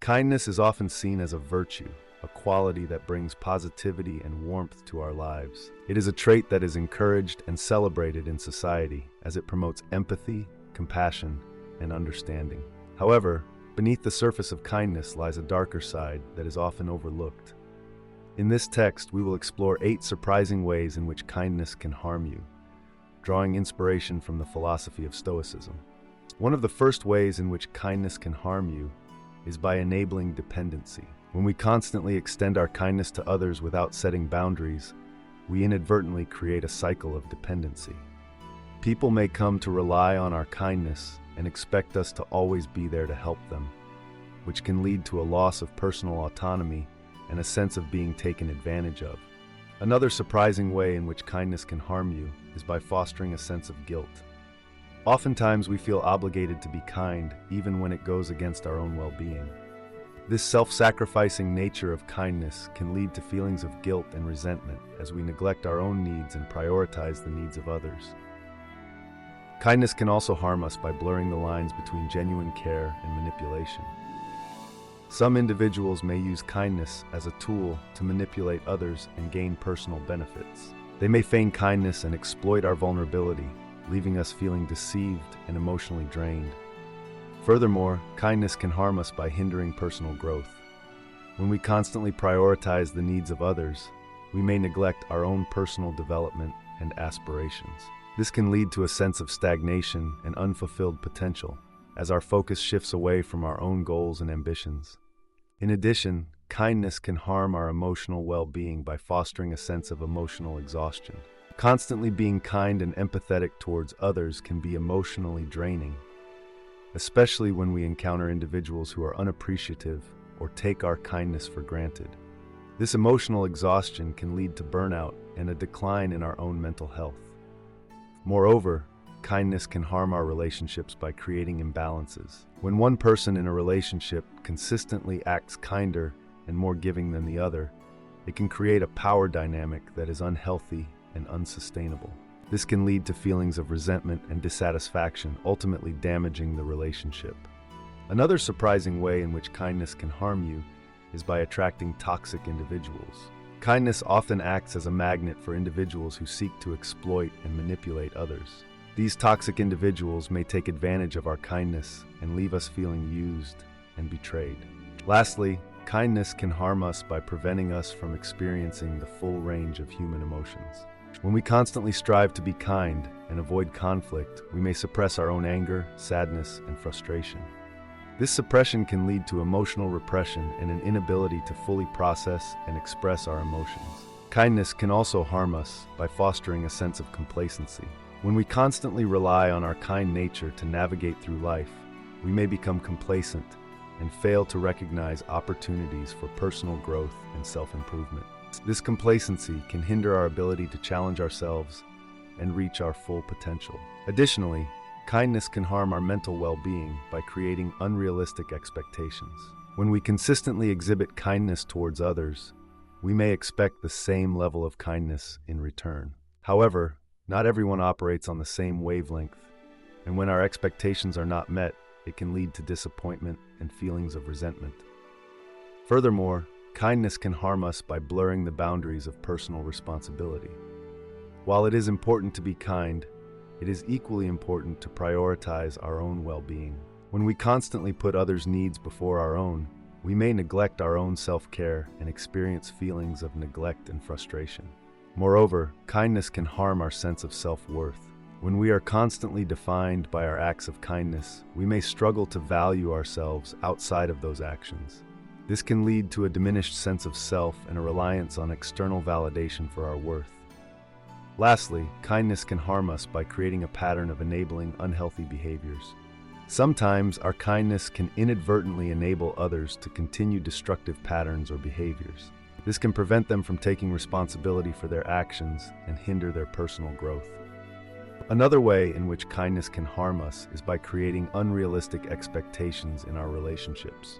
Kindness is often seen as a virtue, a quality that brings positivity and warmth to our lives. It is a trait that is encouraged and celebrated in society as it promotes empathy, compassion, and understanding. However, beneath the surface of kindness lies a darker side that is often overlooked. In this text, we will explore 8 surprising ways in which kindness can harm you, drawing inspiration from the philosophy of Stoicism. One of the first ways in which kindness can harm you is by enabling dependency. When we constantly extend our kindness to others without setting boundaries, we inadvertently create a cycle of dependency. People may come to rely on our kindness and expect us to always be there to help them, which can lead to a loss of personal autonomy and a sense of being taken advantage of. Another surprising way in which kindness can harm you is by fostering a sense of guilt. Oftentimes we feel obligated to be kind even when it goes against our own well-being. This self-sacrificing nature of kindness can lead to feelings of guilt and resentment as we neglect our own needs and prioritize the needs of others. Kindness can also harm us by blurring the lines between genuine care and manipulation. Some individuals may use kindness as a tool to manipulate others and gain personal benefits. They may feign kindness and exploit our vulnerability, leaving us feeling deceived and emotionally drained. Furthermore, kindness can harm us by hindering personal growth. When we constantly prioritize the needs of others, we may neglect our own personal development and aspirations. This can lead to a sense of stagnation and unfulfilled potential, as our focus shifts away from our own goals and ambitions. In addition, kindness can harm our emotional well-being by fostering a sense of emotional exhaustion. Constantly being kind and empathetic towards others can be emotionally draining, especially when we encounter individuals who are unappreciative or take our kindness for granted. This emotional exhaustion can lead to burnout and a decline in our own mental health. Moreover, kindness can harm our relationships by creating imbalances. When one person in a relationship consistently acts kinder and more giving than the other, it can create a power dynamic that is unhealthy and unsustainable. This can lead to feelings of resentment and dissatisfaction, ultimately damaging the relationship. Another surprising way in which kindness can harm you is by attracting toxic individuals. Kindness often acts as a magnet for individuals who seek to exploit and manipulate others. These toxic individuals may take advantage of our kindness and leave us feeling used and betrayed. Lastly, kindness can harm us by preventing us from experiencing the full range of human emotions. When we constantly strive to be kind and avoid conflict, we may suppress our own anger, sadness, and frustration. This suppression can lead to emotional repression and an inability to fully process and express our emotions. Kindness can also harm us by fostering a sense of complacency. When we constantly rely on our kind nature to navigate through life, we may become complacent and fail to recognize opportunities for personal growth and self-improvement. This complacency can hinder our ability to challenge ourselves and reach our full potential. Additionally, kindness can harm our mental well-being by creating unrealistic expectations. When we consistently exhibit kindness towards others, we may expect the same level of kindness in return. However, not everyone operates on the same wavelength, and when our expectations are not met, it can lead to disappointment and feelings of resentment. Furthermore, kindness can harm us by blurring the boundaries of personal responsibility. While it is important to be kind, it is equally important to prioritize our own well-being. When we constantly put others' needs before our own, we may neglect our own self-care and experience feelings of neglect and frustration. Moreover, kindness can harm our sense of self-worth. When we are constantly defined by our acts of kindness, we may struggle to value ourselves outside of those actions. This can lead to a diminished sense of self and a reliance on external validation for our worth. Lastly, kindness can harm us by creating a pattern of enabling unhealthy behaviors. Sometimes our kindness can inadvertently enable others to continue destructive patterns or behaviors. This can prevent them from taking responsibility for their actions and hinder their personal growth. Another way in which kindness can harm us is by creating unrealistic expectations in our relationships.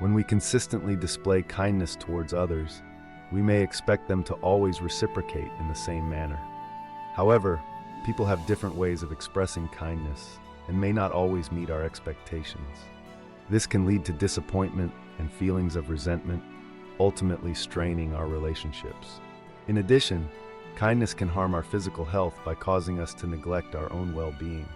When we consistently display kindness towards others, we may expect them to always reciprocate in the same manner. However, people have different ways of expressing kindness and may not always meet our expectations. This can lead to disappointment and feelings of resentment, ultimately straining our relationships. In addition, kindness can harm our physical health by causing us to neglect our own well-being.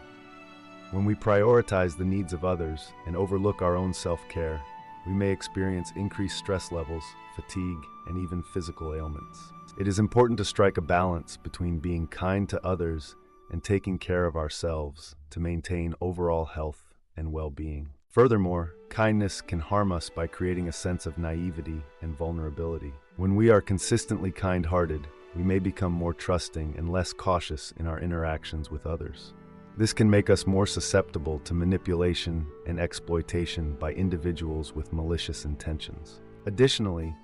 When we prioritize the needs of others and overlook our own self-care, we may experience increased stress levels, fatigue, and even physical ailments. It is important to strike a balance between being kind to others and taking care of ourselves to maintain overall health and well-being. Furthermore, kindness can harm us by creating a sense of naivety and vulnerability. When we are consistently kind-hearted, we may become more trusting and less cautious in our interactions with others. This can make us more susceptible to manipulation and exploitation by individuals with malicious intentions. Additionally,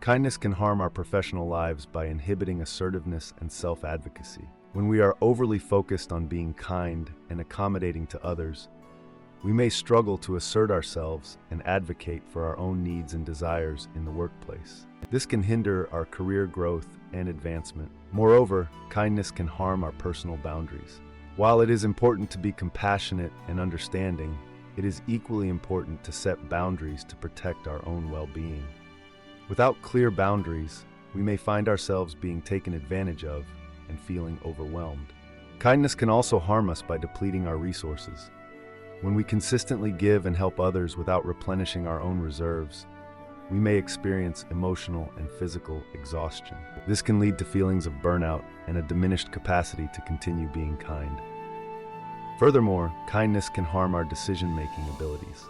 kindness can harm our professional lives by inhibiting assertiveness and self-advocacy. When we are overly focused on being kind and accommodating to others, we may struggle to assert ourselves and advocate for our own needs and desires in the workplace. This can hinder our career growth and advancement. Moreover, kindness can harm our personal boundaries. While it is important to be compassionate and understanding, it is equally important to set boundaries to protect our own well-being. Without clear boundaries, we may find ourselves being taken advantage of and feeling overwhelmed. Kindness can also harm us by depleting our resources. When we consistently give and help others without replenishing our own reserves, we may experience emotional and physical exhaustion. This can lead to feelings of burnout and a diminished capacity to continue being kind. Furthermore, kindness can harm our decision-making abilities.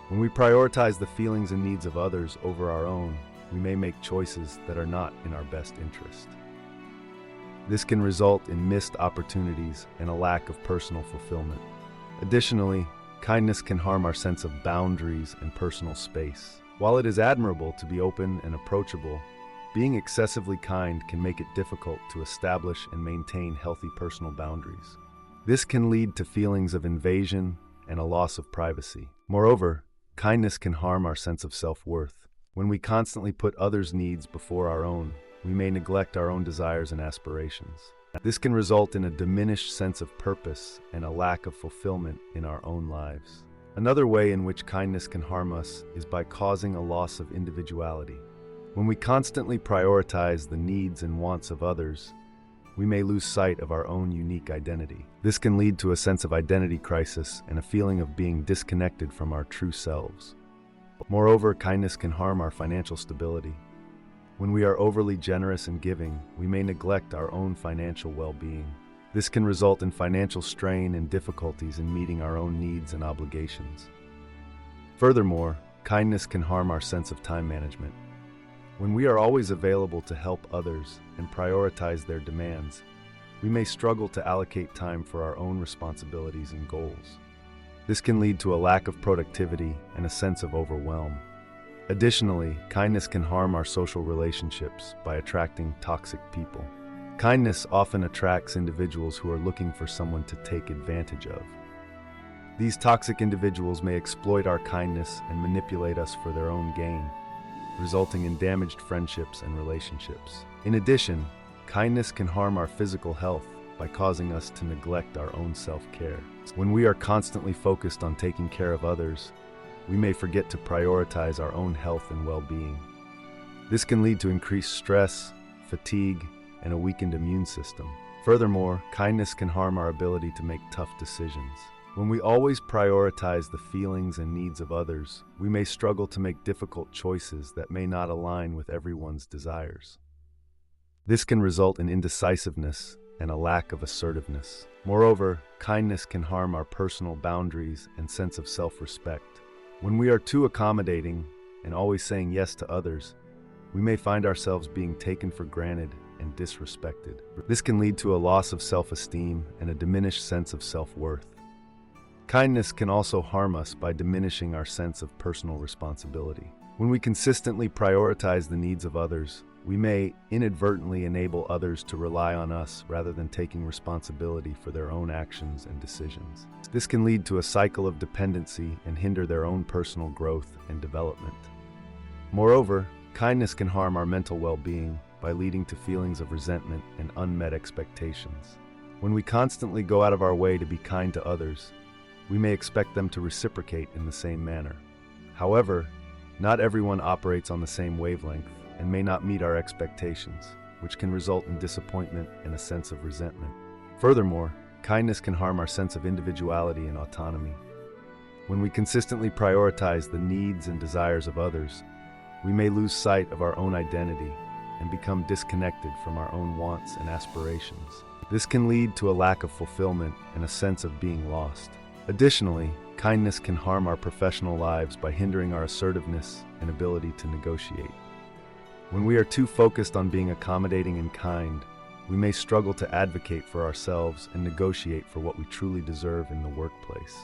When we prioritize the feelings and needs of others over our own, we may make choices that are not in our best interest. This can result in missed opportunities and a lack of personal fulfillment. Additionally, kindness can harm our sense of boundaries and personal space. While it is admirable to be open and approachable, being excessively kind can make it difficult to establish and maintain healthy personal boundaries. This can lead to feelings of invasion and a loss of privacy. Moreover, kindness can harm our sense of self-worth. When we constantly put others' needs before our own, we may neglect our own desires and aspirations. This can result in a diminished sense of purpose and a lack of fulfillment in our own lives. Another way in which kindness can harm us is by causing a loss of individuality. When we constantly prioritize the needs and wants of others, we may lose sight of our own unique identity. This can lead to a sense of identity crisis and a feeling of being disconnected from our true selves. Moreover, kindness can harm our financial stability. When we are overly generous and giving, we may neglect our own financial well-being. This can result in financial strain and difficulties in meeting our own needs and obligations. Furthermore, kindness can harm our sense of time management. When we are always available to help others and prioritize their demands, we may struggle to allocate time for our own responsibilities and goals. This can lead to a lack of productivity and a sense of overwhelm. Additionally, kindness can harm our social relationships by attracting toxic people. Kindness often attracts individuals who are looking for someone to take advantage of. These toxic individuals may exploit our kindness and manipulate us for their own gain, resulting in damaged friendships and relationships. In addition, kindness can harm our physical health by causing us to neglect our own self-care. When we are constantly focused on taking care of others, we may forget to prioritize our own health and well-being. This can lead to increased stress, fatigue, and a weakened immune system. Furthermore, kindness can harm our ability to make tough decisions. When we always prioritize the feelings and needs of others, we may struggle to make difficult choices that may not align with everyone's desires. This can result in indecisiveness and a lack of assertiveness. Moreover, kindness can harm our personal boundaries and sense of self-respect. When we are too accommodating and always saying yes to others, we may find ourselves being taken for granted and disrespected. This can lead to a loss of self-esteem and a diminished sense of self-worth. Kindness can also harm us by diminishing our sense of personal responsibility. When we consistently prioritize the needs of others, we may inadvertently enable others to rely on us rather than taking responsibility for their own actions and decisions. This can lead to a cycle of dependency and hinder their own personal growth and development. Moreover, kindness can harm our mental well-being by leading to feelings of resentment and unmet expectations. When we constantly go out of our way to be kind to others, we may expect them to reciprocate in the same manner. However, Not everyone operates on the same wavelength and may not meet our expectations, which can result in disappointment and a sense of resentment. Furthermore, kindness can harm our sense of individuality and autonomy. When we consistently prioritize the needs and desires of others, we may lose sight of our own identity and become disconnected from our own wants and aspirations. This can lead to a lack of fulfillment and a sense of being lost. Additionally, kindness can harm our professional lives by hindering our assertiveness and ability to negotiate. When we are too focused on being accommodating and kind, we may struggle to advocate for ourselves and negotiate for what we truly deserve in the workplace.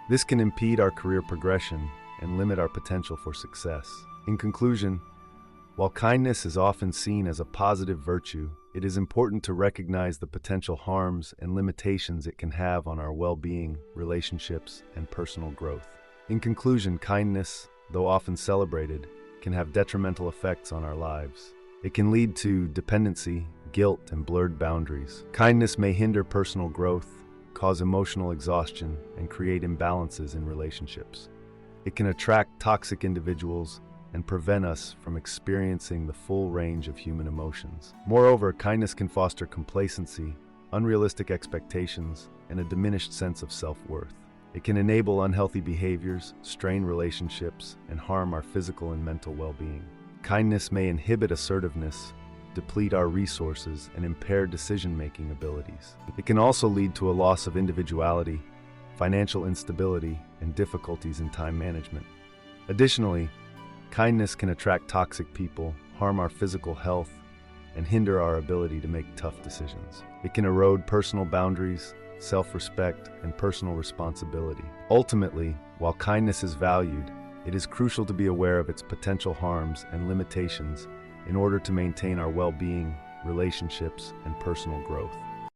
This can impede our career progression and limit our potential for success. In conclusion, while kindness is often seen as a positive virtue, it is important to recognize the potential harms and limitations it can have on our well-being, relationships, and personal growth. In conclusion, kindness, though often celebrated, can have detrimental effects on our lives. It can lead to dependency, guilt, and blurred boundaries. Kindness may hinder personal growth, cause emotional exhaustion, and create imbalances in relationships. It can attract toxic individuals and prevent us from experiencing the full range of human emotions. Moreover, kindness can foster complacency, unrealistic expectations, and a diminished sense of self-worth. It can enable unhealthy behaviors, strain relationships, and harm our physical and mental well-being. Kindness may inhibit assertiveness, deplete our resources, and impair decision-making abilities. It can also lead to a loss of individuality, financial instability, and difficulties in time management. Additionally, kindness can attract toxic people, harm our physical health, and hinder our ability to make tough decisions. It can erode personal boundaries, self-respect, and personal responsibility. Ultimately, while kindness is valued, it is crucial to be aware of its potential harms and limitations in order to maintain our well-being, relationships, and personal growth.